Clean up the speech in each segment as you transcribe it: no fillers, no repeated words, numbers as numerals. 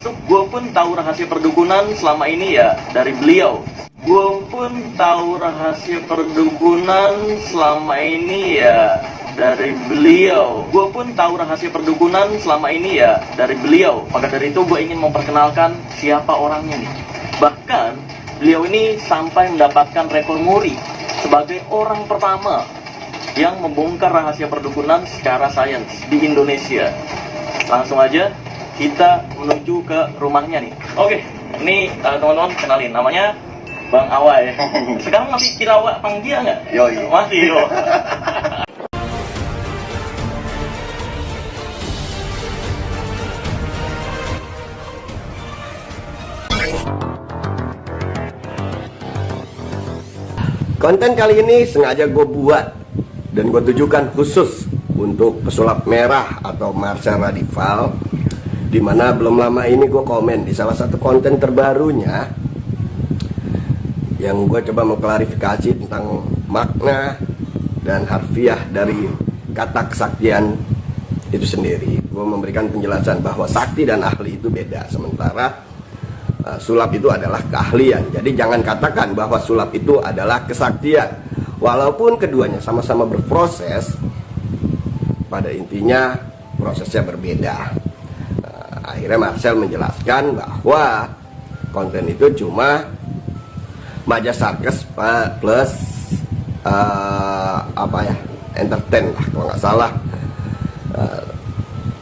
Gue pun tahu rahasia perdukunan selama ini ya dari beliau. Gue pun tahu rahasia perdukunan selama ini ya dari beliau. Gue pun tahu rahasia perdukunan selama ini ya dari beliau. Maka dari itu gue ingin memperkenalkan siapa orangnya nih. Bahkan beliau ini sampai mendapatkan rekor muri sebagai orang pertama yang membongkar rahasia perdukunan secara sains di Indonesia. Langsung aja kita menuju ke rumahnya nih. Oke, ini teman-teman kenalin, namanya Bang Awa ya. Sekarang masih kita panggil dia nggak? Yoi. Masih yo. Konten kali ini sengaja gue buat dan gue tujukan khusus untuk pesulap merah atau Marcel Radival, dimana belum lama ini gue komen di salah satu konten terbarunya yang gue coba mengklarifikasi tentang makna dan harfiah dari kata kesaktian itu sendiri. Gue memberikan penjelasan bahwa sakti dan ahli itu beda, sementara sulap itu adalah keahlian. Jadi jangan katakan bahwa sulap itu adalah kesaktian. Walaupun keduanya sama-sama berproses, pada intinya prosesnya berbeda. Akhirnya Marcel menjelaskan bahwa konten itu cuma maja sarkas plus entertain lah kalau nggak salah.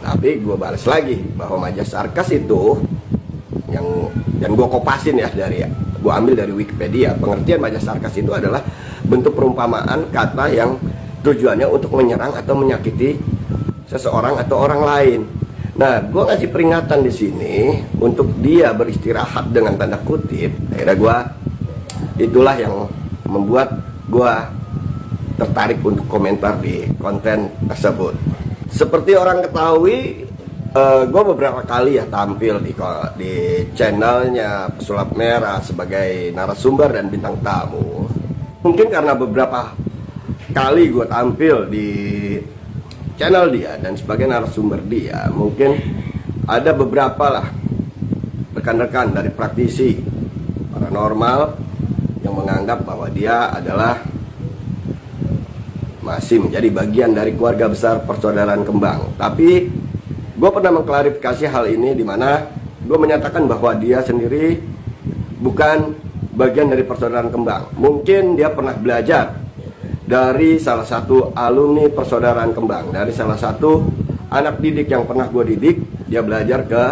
Tapi gue balas lagi bahwa maja sarkas itu yang gue kopasin ya, gue ambil dari Wikipedia. Pengertian maja sarkas itu adalah bentuk perumpamaan kata yang tujuannya untuk menyerang atau menyakiti seseorang atau orang lain. Nah, gue ngasih peringatan di sini untuk dia beristirahat dengan tanda kutip. Akhirnya itulah yang membuat gue tertarik untuk komentar di konten tersebut. Seperti orang ketahui, gue beberapa kali ya tampil di channelnya Pesulap Merah sebagai narasumber dan bintang tamu. Mungkin karena beberapa kali gue tampil di channel dia dan sebagai narasumber dia, mungkin ada beberapa lah rekan-rekan dari praktisi paranormal yang menganggap bahwa dia adalah masih menjadi bagian dari keluarga besar persaudaraan kembang. Tapi gue pernah mengklarifikasi hal ini, di mana gue menyatakan bahwa dia sendiri bukan bagian dari persaudaraan kembang. Mungkin dia pernah belajar dari salah satu alumni persaudaraan kembang, dari salah satu anak didik yang pernah gue didik. Dia belajar ke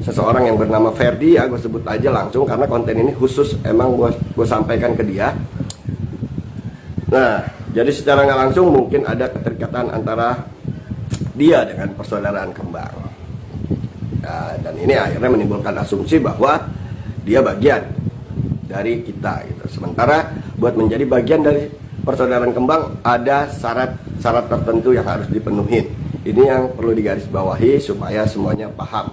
seseorang yang bernama Ferdi, ya gue sebut aja langsung karena konten ini khusus emang gue sampaikan ke dia. Nah, jadi secara nggak langsung mungkin ada keterikatan antara dia dengan persaudaraan kembang. Nah, dan ini akhirnya menimbulkan asumsi bahwa dia bagian dari kita gitu. Sementara buat menjadi bagian dari persaudaraan kembang ada syarat tertentu yang harus dipenuhi. Ini yang perlu digarisbawahi supaya semuanya paham.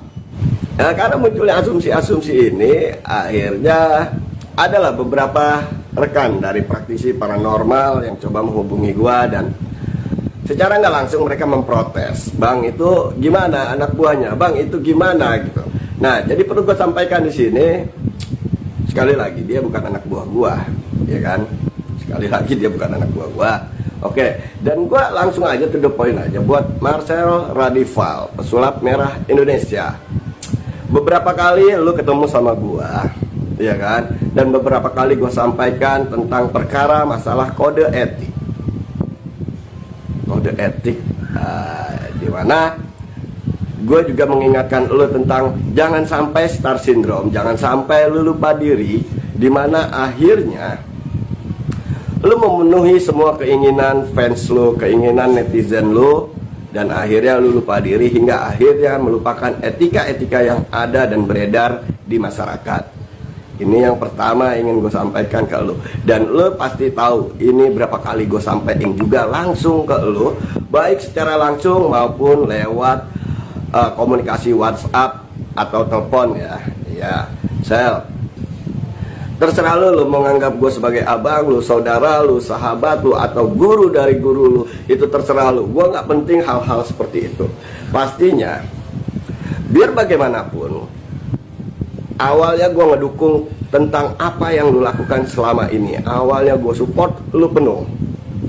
Nah, karena munculnya asumsi-asumsi ini, akhirnya adalah beberapa rekan dari praktisi paranormal yang coba menghubungi gua, dan secara nggak langsung mereka memprotes, "Bang, itu gimana anak buahnya? Bang, itu gimana?" gitu. Nah, jadi perlu gue sampaikan di sini, sekali lagi dia bukan anak buah gua, ya kan? Sekali lagi dia bukan anak buah gua. Oke, dan gua langsung aja to the point aja buat Marcel Radival, Pesulap Merah Indonesia. Beberapa kali lu ketemu sama gua, ya kan? Dan beberapa kali gua sampaikan tentang perkara masalah kode etik. Kode etik, di mana gue juga mengingatkan lo tentang jangan sampai star syndrome, jangan sampai lo lupa diri, di mana akhirnya lo memenuhi semua keinginan fans lo, keinginan netizen lo, dan akhirnya lo lupa diri hingga akhirnya melupakan etika-etika yang ada dan beredar di masyarakat. Ini yang pertama ingin gue sampaikan ke lo. Dan lo pasti tahu ini berapa kali gue sampaikan juga langsung ke lo, baik secara langsung maupun lewat komunikasi WhatsApp atau telepon ya. Ya, Sel, terserah lo menganggap gue sebagai abang lo, saudara lo, sahabat lo, atau guru dari guru lo, itu terserah lo. Gue nggak penting hal-hal seperti itu. Pastinya biar bagaimanapun awalnya gue ngedukung tentang apa yang lu lakukan selama ini. Awalnya gue support lu penuh.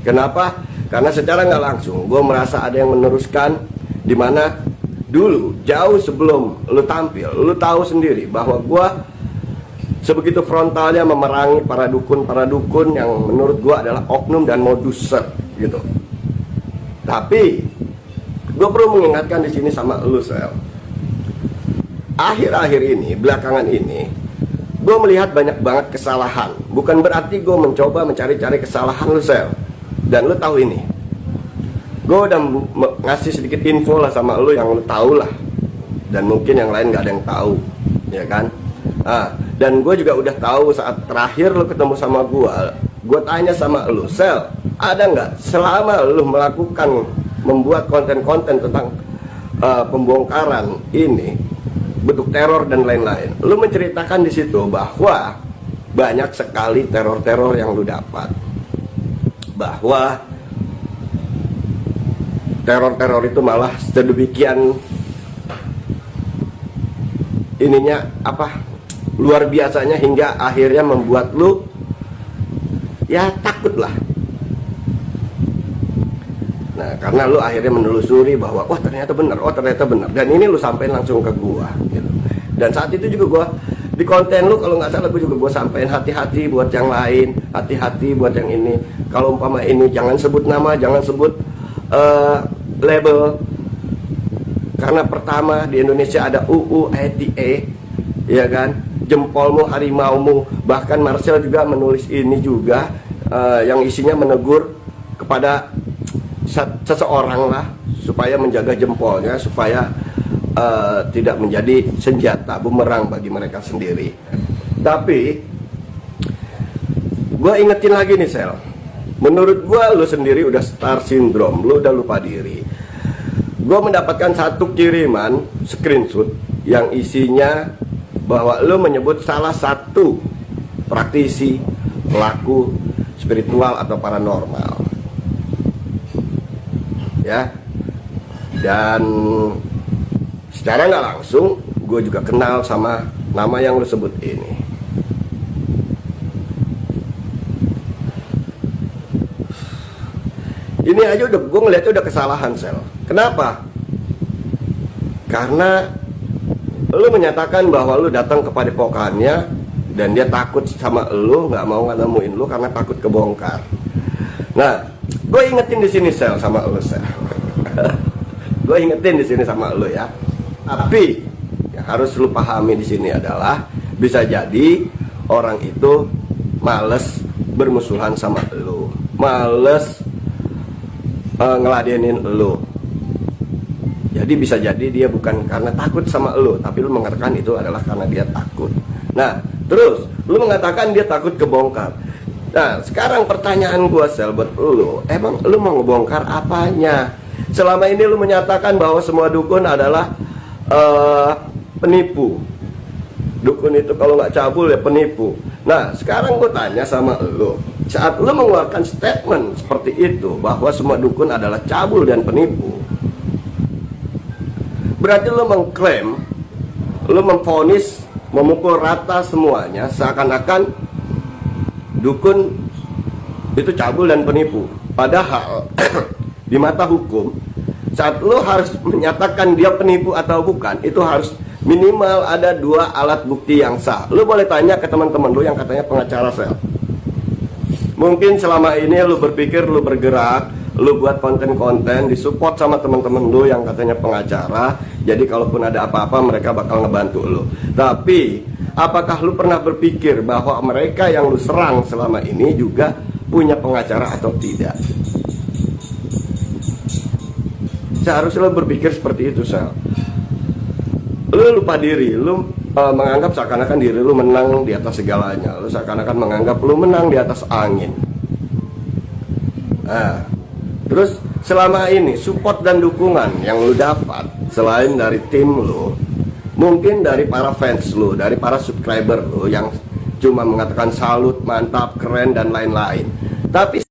Kenapa? Karena secara nggak langsung gue merasa ada yang meneruskan, dimana dulu jauh sebelum lu tampil, lu tahu sendiri bahwa gue sebegitu frontalnya memerangi para dukun yang menurut gue adalah oknum dan moduser gitu. Tapi gue perlu mengingatkan di sini sama lu, Sel. Akhir-akhir ini, belakangan ini, gue melihat banyak banget kesalahan. Bukan berarti gue mencoba mencari-cari kesalahan lu, Sel. Dan lu tahu ini. Gue udah ngasih sedikit info lah sama lu yang lu tahu lah. Dan mungkin yang lain gak ada yang tahu, ya kan? Dan gue juga udah tahu saat terakhir lu ketemu sama gue tanya sama lu, Sel, ada nggak selama lu melakukan membuat konten-konten tentang pembongkaran ini, bentuk teror dan lain-lain, lu menceritakan di situ bahwa banyak sekali teror-teror yang lu dapat, bahwa teror-teror itu malah sedemikian ininya luar biasanya hingga akhirnya membuat lu ya takut lah. Nah, karena lu akhirnya menelusuri bahwa ternyata benar, dan ini lu sampein langsung ke gua gitu. Dan saat itu juga gua di konten lu, kalau nggak salah gua sampein hati-hati buat yang lain, hati-hati buat yang ini. Kalau umpama ini jangan sebut nama, jangan sebut label, karena pertama di Indonesia ada UU ITE, ya kan, jempolmu harimaumu. Bahkan Marcel juga menulis ini juga, yang isinya menegur kepada seseorang lah, supaya menjaga jempolnya, supaya tidak menjadi senjata bumerang bagi mereka sendiri. Tapi gue ingetin lagi nih, Sel, menurut gue lu sendiri udah star syndrome, lu udah lupa diri. Gue mendapatkan satu kiriman screenshot yang isinya bahwa lu menyebut salah satu praktisi pelaku spiritual atau paranormal, ya. Dan secara nggak langsung gue juga kenal sama nama yang lu sebut ini. Ini aja udah gue ngeliatnya udah kesalahan, Sel. Kenapa? Karena lu menyatakan bahwa lu datang ke padepokannya dan dia takut sama lu, nggak mau nemuin lu karena takut kebongkar. Nah, gue ingetin di sini, Sel, sama lu, Sel. Gue ingetin di sini sama lu ya. Tapi yang harus lu pahami di sini adalah bisa jadi orang itu males bermusuhan sama lu, males ngeladenin lu. Jadi bisa jadi dia bukan karena takut sama lu, tapi lu mengatakan itu adalah karena dia takut. Nah, terus lu mengatakan dia takut kebongkar. Nah, sekarang pertanyaan gua, Sel, buat lu, emang lu mau ngebongkar apanya? Selama ini lu menyatakan bahwa semua dukun adalah penipu. Dukun itu kalau nggak cabul ya penipu. Nah, sekarang gua tanya sama lu, saat lu mengeluarkan statement seperti itu bahwa semua dukun adalah cabul dan penipu, berarti lu mengklaim, lu memvonis, memukul rata semuanya, seakan-akan dukun itu cabul dan penipu. Padahal di mata hukum, saat lu harus menyatakan dia penipu atau bukan, itu harus minimal ada 2 alat bukti yang sah. Lu boleh tanya ke teman-teman lu yang katanya pengacara, Sel. Mungkin selama ini lu berpikir lu bergerak, lu buat konten-konten disupport sama teman-teman lu yang katanya pengacara, jadi kalaupun ada apa-apa mereka bakal ngebantu lu. Tapi apakah lu pernah berpikir bahwa mereka yang lu serang selama ini juga punya pengacara atau tidak? Seharusnya lu berpikir seperti itu, Sel. Lu lupa diri, lu menganggap seakan-akan diri lu menang di atas segalanya. Lu seakan-akan menganggap lu menang di atas angin. Nah, terus selama ini support dan dukungan yang lu dapat selain dari tim lu, mungkin dari para fans lu, dari para subscriber lu yang cuma mengatakan salut, mantap, keren dan lain-lain. Tapi